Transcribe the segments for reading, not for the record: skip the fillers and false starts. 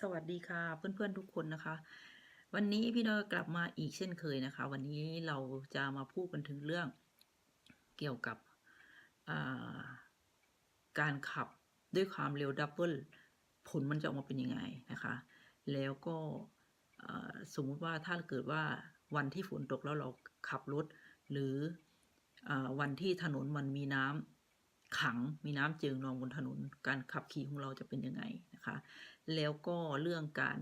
สวัสดีค่ะเพื่อนๆทุกคนนะคะวันนี้พี่น้อยกลับมาอีกเช่นเคยนะคะวันนี้เราจะมาพูดกันถึงเรื่องเกี่ยวกับอ่าการขับด้วยความเร็วดับเบิลผลมันจะออกมาเป็นยังไงนะคะแล้วก็สมมุติว่าถ้าเกิดว่าวันที่ฝนตกแล้วเราขับรถหรือวันที่ถนนมันมีน้ำขังมีน้ำเจิ่งนองบนถนนการขับขี่ของเราจะเป็นยังไงนะคะแล้วก็เรื่องการ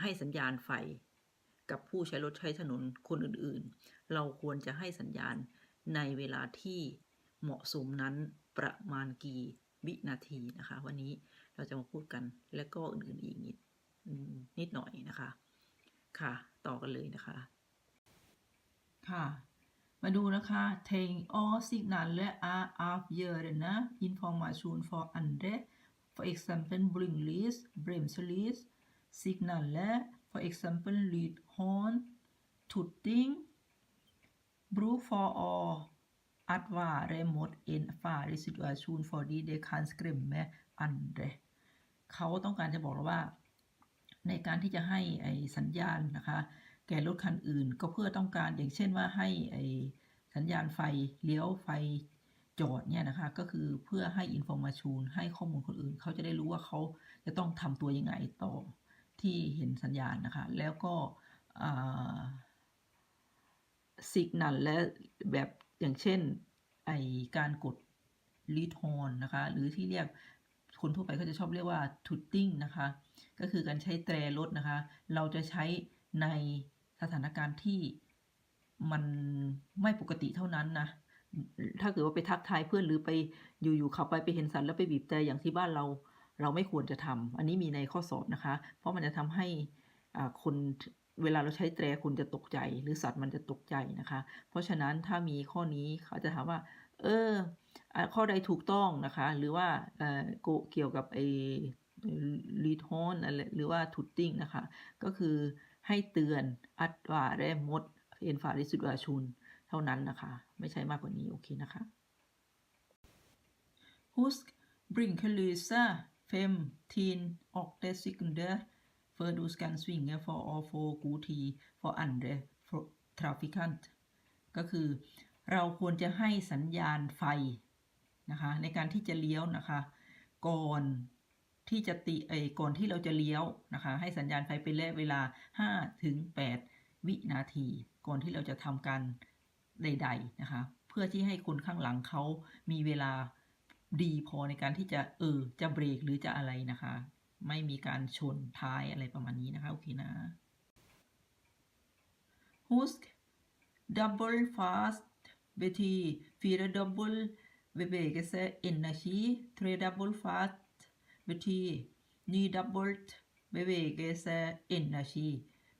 ให้สัญญาณไฟกับผู้ใช้รถใช้ถนนคนอื่นๆเราควรจะให้สัญญาณในเวลาที่เหมาะสมนั้นประมาณกี่วินาทีนะคะวันนี้เราจะมาพูดกันและก็อื่นๆอีกนิดหน่อยนะคะค่ะต่อกันเลยนะคะค่ะมาดูนะคะ Tänk all signaler är avgörande information för andra for example blinklys bremselys signaler for example lyd horn tutting bruk for all att vara mot en farlig situation fordi det kan skrämma andra เขาต้องการจะบอกเราว่าในการที่จะให้สัญญาณนะคะแก่รถคันอื่นก็เพื่อต้องการอย่างเช่นว่าให้สัญญาณไฟเลี้ยวไฟจอดเนี่ยนะคะก็คือเพื่อให้อินฟอร์มาชันให้ข้อมูลคนอื่นเขาจะได้รู้ว่าเขาจะต้องทำตัวยังไงต่อที่เห็นสัญญาณนะคะแล้วก็สิกนัลและแบบอย่างเช่นการกดลีดฮอร์นนะคะหรือที่เรียกคนทั่วไปเขาจะชอบเรียกว่าทูตติ้งนะคะก็คือการใช้แตรรถนะคะเราจะใช้ในสถานการณ์ที่มันไม่ปกติเท่านั้นนะถ้าเกิดว่าไปทักทายเพื่อนหรือไปอยู่ๆขับไปเห็นสัตว์แล้วไปบีบแตรอย่างที่บ้านเราไม่ควรจะทำอันนี้มีในข้อสอบนะคะเพราะมันจะทำให้คนเวลาเราใช้แตรคนจะตกใจหรือสัตว์มันจะตกใจนะคะเพราะฉะนั้นถ้ามีข้อนี้เขาจะถามว่าข้อใดถูกต้องนะคะหรือว่าเกี่ยวกับลีดฮอนอะไรหรือว่าทูตติ้งนะคะก็คือให้เตือนอัดว่าแรมดเอ็นฟาริสุดวาชุนเท่านั้นนะคะไม่ใช่มากกว่านี้โอเคนะคะ Husk blinkerlyset 15 sekunder før du skal svinge for å få god tid for andre trafikant ก็คือเราควรจะให้สัญญาณไฟนะคะในการที่จะเลี้ยวนะคะก่อนที่จะก่อนที่เราจะเลี้ยวนะคะให้สัญญาณไฟเป็นระยะเวลา 5-8 วินาทีก่อนที่เราจะทำการใดๆนะคะเพื่อที่ให้คนข้างหลังเขามีเวลาดีพอในการที่จะเบรกหรือจะอะไรนะคะไม่มีการชนท้ายอะไรประมาณนี้นะคะโอเคนะ Husk double fast betyder 4 double bevegelse energi 3 double fast betyder ny double bevegelse energi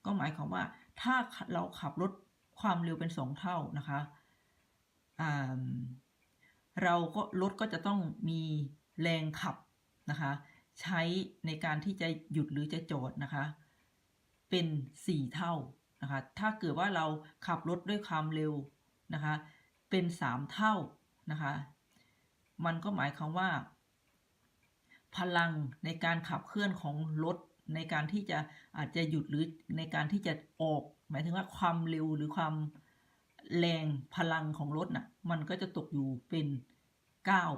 ก็หมายความว่าถ้าเราขับรถความเร็วเป็น2เท่านะคะรถก็จะต้องมีแรงขับนะคะใช้ในการที่จะหยุดหรือจะจอดนะคะเป็น4เท่านะคะถ้าเกิดว่าเราขับรถด้วยความเร็วนะคะเป็น3เท่านะคะมันก็หมายความว่าพลังในการขับเคลื่อนของรถในการที่จะอาจจะหยุดหรือในการที่จะออกหมายถึงว่าความเร็วหรือความแรงพลังของรถน่ะมันก็จะตกอยู่เป็น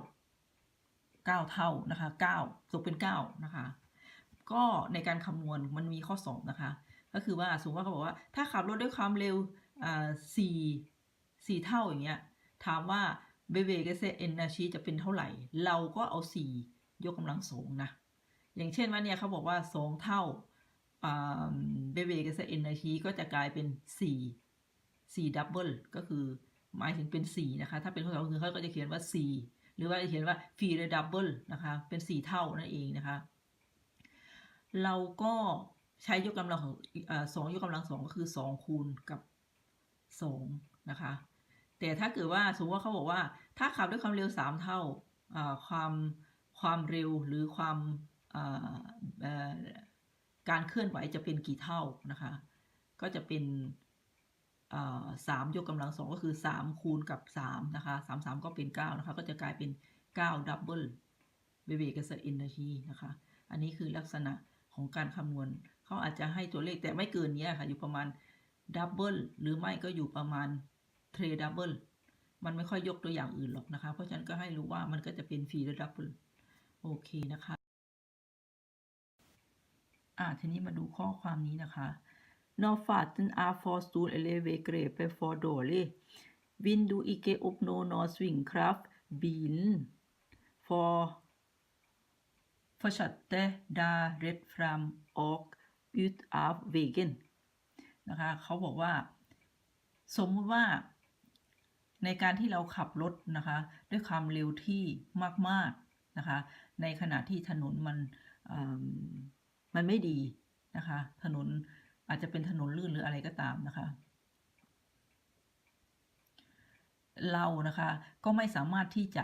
9เท่านะคะ9ตกเป็น9นะคะก็ในการคำนวณมันมีข้อสอบนะคะก็คือว่าสมมติว่าเขาบอกว่าถ้าขับรถด้วยความเร็ว4เท่าอย่างเงี้ยถามว่าเบเวกเซเอนนาชีจะเป็นเท่าไหร่เราก็เอา4ยกกำลัง2นะอย่างเช่นว่าเนี่ยเขาบอกว่า2เท่าเบเวกเซเอนนาชีก็จะกลายเป็น4ดับเบิลก็คือหมายถึงเป็น4นะคะถ้าเป็นข้อสอบคือเขาก็จะเขียนว่า4หรือว่าจะเขียนว่า4ดับเบิลนะคะเป็น4เท่านั่นเองนะคะเราก็ใช้ยกกำลังของ2ยกกำลัง2ก็คือ2คูณกับ2นะคะแต่ถ้าเกิดว่าสมมติว่าเขาบอกว่าถ้าขับด้วยความเร็ว3เท่าความเร็วหรือความการเคลื่อนไหวจะเป็นกี่เท่านะคะก็จะเป็น3ยกกำลัง2ก็คือ3คูณกับ3นะคะ3ก็เป็น9นะคะก็จะกลายเป็น9ดับเบิลเบเบกเซอร์เอเนอร์จีนะคะอันนี้คือลักษณะของ ของการคำนวณเขาอาจจะให้ตัวเลขแต่ไม่เกินนี้ค่ะอยู่ประมาณดับเบิลหรือไม่ก็อยู่ประมาณเทรดับเบิลมันไม่ค่อยยกตัวอย่างอื่นหรอกนะคะเพราะฉะนั้นก็ให้รู้ว่ามันก็จะเป็นฟรีและดับเบิลโอเคนะคะทีนี้มาดูข้อความนี้นะคะ Når farten er for stor eller ved grepet for dårlig, vil du ikke oppnå noe svingkraft. Bilen fortsatte da rett frem og ut av veien นะคะเขาบอกว่าสมมติว่าในการที่เราขับรถนะคะด้วยความเร็วที่มากๆนะคะในขณะที่ถนนมันไม่ดีนะคะถนนอาจจะเป็นถนนลื่นหรืออะไรก็ตามนะคะเรานะคะก็ไม่สามารถที่จะ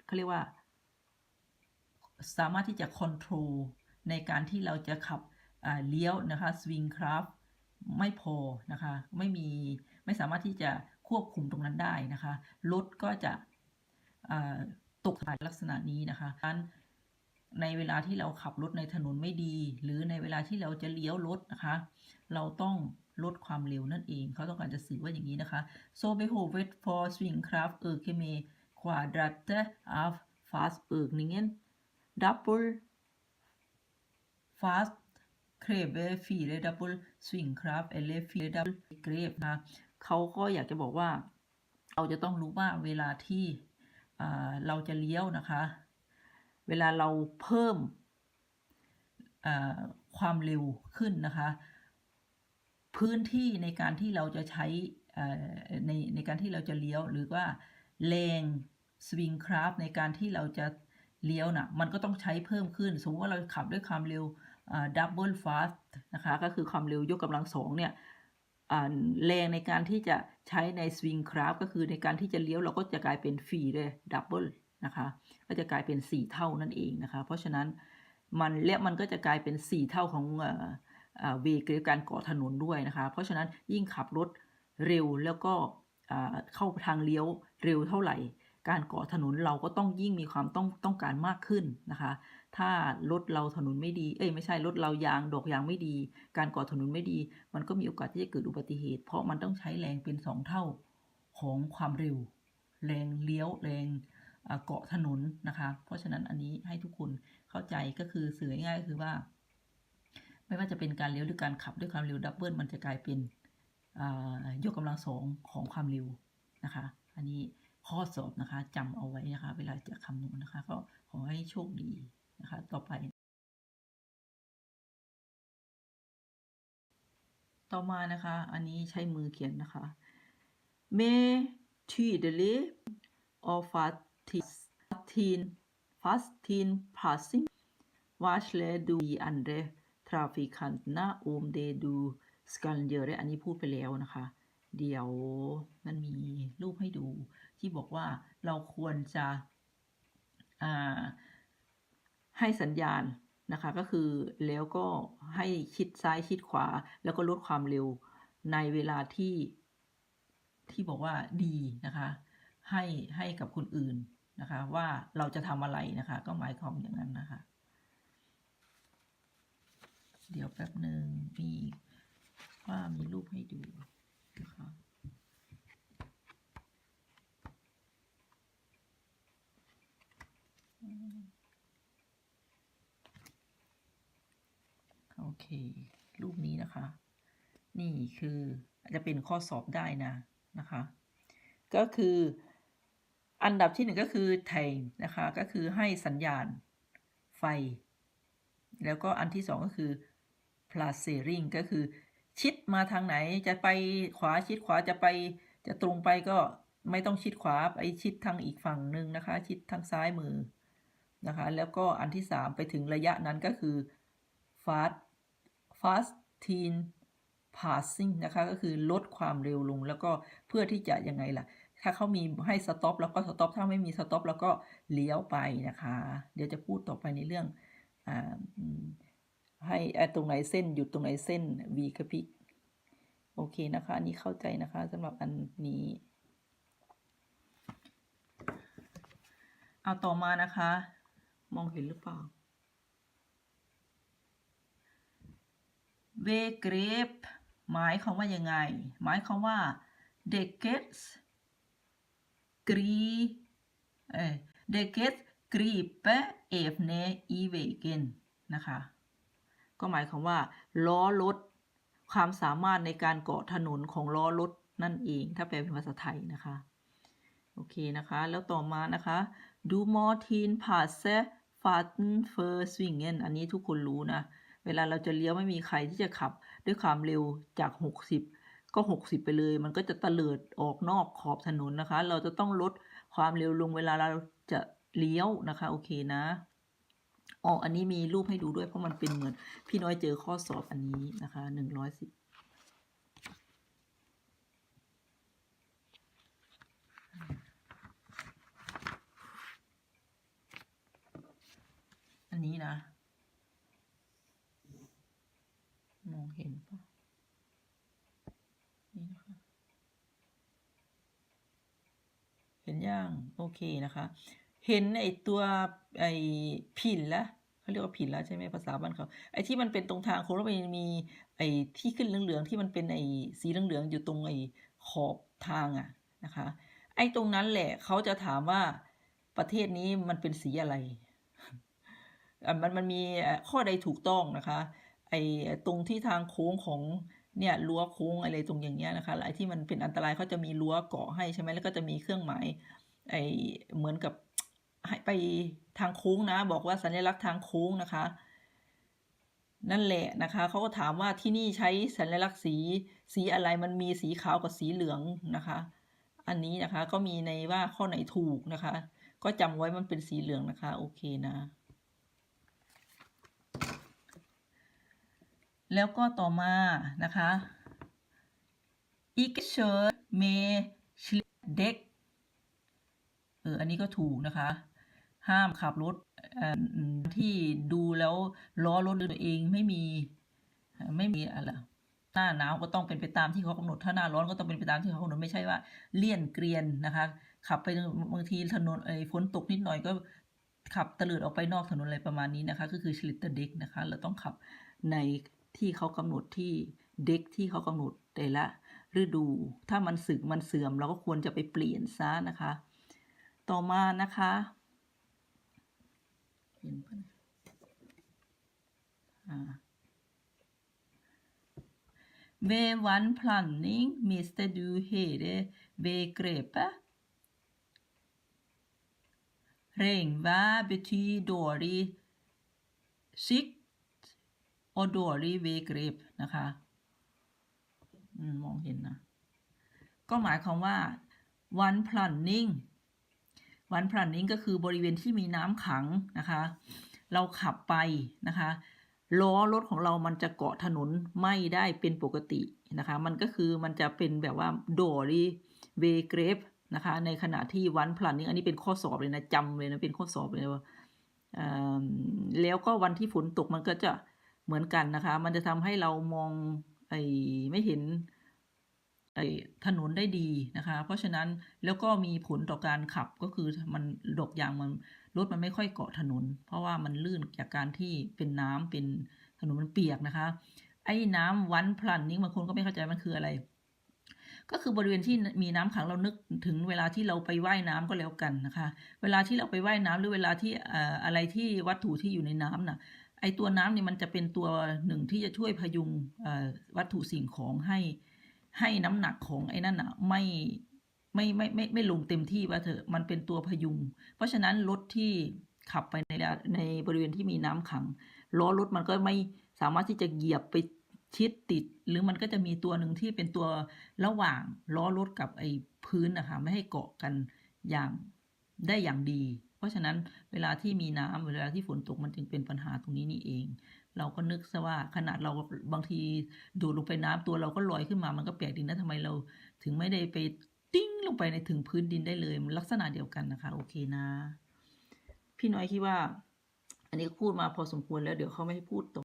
เขาเรียกว่าสามารถที่จะคอนโทรลในการที่เราจะขับเลี้ยวนะคะสวิงคราฟไม่พอนะคะไม่สามารถที่จะควบคุมตรงนั้นได้นะคะรถก็จะตกลักษณะนี้นะคะในเวลาที่เราขับรถในถนนไม่ดีหรือในเวลาที่เราจะเลี้ยวรถนะคะเราต้องลดความเร็วนั่นเองเขาต้องการจะสื่อว่าอย่างนี้นะคะ so behovet for svingkraft øker med kvadratet av fartsøkningen double fast kræver 4 double svingkraft eller 4 double grep นะเขาก็อยากจะบอกว่าเราจะต้องรู้ว่าเวลาที่เราจะเลี้ยวนะคะเวลาเราเพิ่มความเร็วขึ้นนะคะพื้นที่ในการที่เราจะใช้ในการที่เราจะเลี้ยวหรือว่าแรงสวิงคราฟในการที่เราจะเลี้ยวนะมันก็ต้องใช้เพิ่มขึ้นสมมติว่าเราขับด้วยความเร็วดับเบิลฟาสต์นะคะก็คือความเร็วยกกำลัง2เนี่ยแรงในการที่จะใช้ในสวิงคราฟก็คือในการที่จะเลี้ยวเราก็จะกลายเป็น4เลยดับเบิลนะคะก็จะกลายเป็น4เท่านั่นเองนะคะเพราะฉะนั้นมันก็จะกลายเป็น4เท่าของเวกหรือการก่อถนนด้วยนะคะเพราะฉะนั้นยิ่งขับรถเร็วแล้วก็เข้าทางเลี้ยวเร็วเท่าไหร่การก่อถนนเราก็ต้องยิ่งมีความต้องการมากขึ้นนะคะถ้ารถเราถนนไม่ดีไม่ใช่รถเราดอกยางไม่ดีการก่อถนนไม่ดีมันก็มีโอกาสที่จะเกิดอุบัติเหตุเพราะมันต้องใช้แรงเป็น2เท่าของความเร็วแรงเลี้ยวแรงเกาะถนนนะคะเพราะฉะนั้นอันนี้ให้ทุกคนเข้าใจก็คือสื่อง่ายๆก็คือว่าไม่ว่าจะเป็นการเลี้ยวหรือการขับด้วยความเร็วดับเบิลมันจะกลายเป็นยกกำลัง2ของความเร็วนะคะอันนี้ข้อสอบนะคะจำเอาไว้นะคะเวลาจะคำนวณนะคะก็ขอให้โชคดีนะคะต่อมานะคะอันนี้ใช้มือเขียนนะคะ med tydelig og fastin passing varsler du de andre trafikantene om det du skal gjøre อันนี้พูดไปแล้วนะคะเดี๋ยวมันมีรูปให้ดูที่บอกว่าเราควรจะให้สัญญาณนะคะก็คือแล้วก็ให้ชิดซ้ายชิดขวาแล้วก็ลดความเร็วในเวลาที่บอกว่าดีนะคะให้กับคนอื่นนะคะว่าเราจะทำอะไรนะคะก็หมายความอย่างนั้นนะคะเดี๋ยวแป๊บหนึ่งมีรูปให้ดูนะคะโอเครูปนี้นะคะนี่คืออาจจะเป็นข้อสอบได้นะคะก็คืออันดับที่1ก็คือแทงนะคะก็คือให้สัญญาณไฟแล้วก็อันที่2ก็คือ placering ก็คือชิดมาทางไหนจะไปขวาชิดขวาจะตรงไปก็ไม่ต้องชิดขวาไปชิดทางอีกฝั่งหนึ่งนะคะชิดทางซ้ายมือนะคะแล้วก็อันที่3ไปถึงระยะนั้นก็คือ fast teen passing นะคะก็คือลดความเร็วลงแล้วก็เพื่อที่จะยังไงล่ะถ้าเขามีให้สต็อปแล้วก็สต็อปถ้าไม่มีสต็อปแล้วก็เลี้ยวไปนะคะเดี๋ยวจะพูดต่อไปในเรื่องให้ตรงไหนเส้นหยุดตรงไหนเส้น V กระพริบโอเคนะคะอันนี้เข้าใจนะคะสำหรับอันนี้เอาต่อมานะคะมองเห็นหรือเปล่า begrepp หมายความว่ายังไงหมายความว่า Dekets Dekets gripe evne i vägen นะคะก็หมายความว่าล้อรถความสามารถในการเกาะถนนของล้อรถนั่นเองถ้าแปลเป็นภาษาไทยนะคะโอเคนะคะแล้วต่อมานะคะ Du Martin passe farten för svingen อันนี้ทุกคนรู้นะเวลาเราจะเลี้ยวไม่มีใครที่จะขับด้วยความเร็วจาก60ก็60ไปเลยมันก็จะเตลิดออกนอกขอบถนนนะคะเราจะต้องลดความเร็วลงเวลาเราจะเลี้ยวนะคะโอเคนะอันนี้มีรูปให้ดูด้วยเพราะมันเป็นเหมือนพี่น้อยเจอข้อสอบอันนี้นะคะ110อันนี้นะมองเห็นปะนี่นะคะเห็นย่างโอเคนะคะเห็นไอตัวไอผินละเขาเรียกว่าผินละใช่ไหมภาษาบ้านเขาไอที่มันเป็นตรงทางโค้งแล้วมันมีไอที่ขึ้นเหลืองๆที่มันเป็นไอสีเหลืองๆอยู่ตรงไอขอบทางอะนะคะไอตรงนั้นแหละเขาจะถามว่าประเทศนี้มันเป็นสีอะไรมันมีข้อใดถูกต้องนะคะไอตรงที่ทางโค้งของเนี่ยรั้วโค้งอะไรตรงอย่างเงี้ยนะคะไอที่มันเป็นอันตรายเขาจะมีรั้วเกาะให้ใช่ไหมแล้วก็จะมีเครื่องหมายไอเหมือนกับให้ไปทางโค้งนะบอกว่าสัญลักษณ์ทางโค้งนะคะนั่นแหละนะคะเขาก็ถามว่าที่นี่ใช้สัญลักษณ์สีอะไรมันมีสีขาวกับสีเหลืองนะคะอันนี้นะคะก็มีในว่าข้อไหนถูกนะคะก็จำไว้มันเป็นสีเหลืองนะคะโอเคนะแล้วก็ต่อมานะคะ Ikke kjør med slippdekk อันนี้ก็ถูกนะคะห้ามขับรถที่ดูแล้วล้อรถตัวเองไม่มีอะไรหน้าหนาวก็ต้องเป็นไปตามที่เขากำหนดถ้าหน้าร้อนก็ต้องเป็นไปตามที่เขากำหนดไม่ใช่ว่าเลี่ยนเกรียนนะคะขับไปบางทีถนนฝนตกนิดหน่อยก็ขับตะเลิดออกไปนอกถนนอะไรประมาณนี้นะคะก็คือ slipperdek นะคะเราต้องขับในที่เขากำหนดที่เด็กที่เขากำหนดแต่ละฤดูถ้ามันสึกมันเสื่อมเราก็ควรจะไปเปลี่ยนซะนะคะต่อมานะคะเห็นปะVed vannplanting mister du hele begrepet. Regnvær betyr dårlig sikt og dårlig begrep นะคะมองเห็นนะก็หมายความว่า vannplanting ก็คือบริเวณที่มีน้ำขังนะคะเราขับไปนะคะล้อรถของเรามันจะเกาะถนนไม่ได้เป็นปกตินะคะมันก็คือมันจะเป็นแบบว่าโดรีเวเกรฟนะคะในขณะที่วันพลันนี้อันนี้เป็นข้อสอบเลยนะจำเลยนะเป็นข้อสอบเลยว่าแล้วก็วันที่ฝนตกมันก็จะเหมือนกันนะคะมันจะทำให้เรามองไม่เห็นถนนได้ดีนะคะเพราะฉะนั้นแล้วก็มีผลต่อการขับก็คือมันดอกยางมันรถมันไม่ค่อยเกาะถนนเพราะว่ามันลื่นจากการที่เป็นน้ำเป็นถนนมันเปียกนะคะไอ้น้ำวันพลันนี้บางคนก็ไม่เข้าใจมันคืออะไรก็คือบริเวณที่มีน้ำขังเรานึกถึงเวลาที่เราไปว่ายน้ำก็แล้วกันนะคะเวลาที่เราไปว่ายน้ำหรือเวลาที่อะไรที่วัตถุที่อยู่ในน้ำน่ะไอตัวน้ำนี่มันจะเป็นตัวหนึ่งที่จะช่วยพยุงวัตถุสิ่งของให้น้ำหนักของไอ้นั่นน่ะไม่ลงเต็มที่ว่าเถอะมันเป็นตัวพยุงเพราะฉะนั้นรถที่ขับไปในบริเวณที่มีน้ำขังล้อรถมันก็ไม่สามารถที่จะเหยียบไปชิดติดหรือมันก็จะมีตัวหนึ่งที่เป็นตัวระหว่างล้อรถกับไอ้พื้นนะคะไม่ให้เกาะกันอย่างดีเพราะฉะนั้นเวลาที่มีน้ำเวลาที่ฝนตกมันจึงเป็นปัญหาตรงนี้นี่เองเราก็นึกซะว่าขนาดเราบางทีโดดลงไปน้ำตัวเราก็ลอยขึ้นมามันก็แปลกดีนะทำไมเราถึงไม่ได้ไปติ้งลงไปในถึงพื้นดินได้เลยมันลักษณะเดียวกันนะคะโอเคนะพี่น้อยคิดว่าอันนี้พูดมาพอสมควรแล้วเดี๋ยวเขาไม่ให้พูดต่อ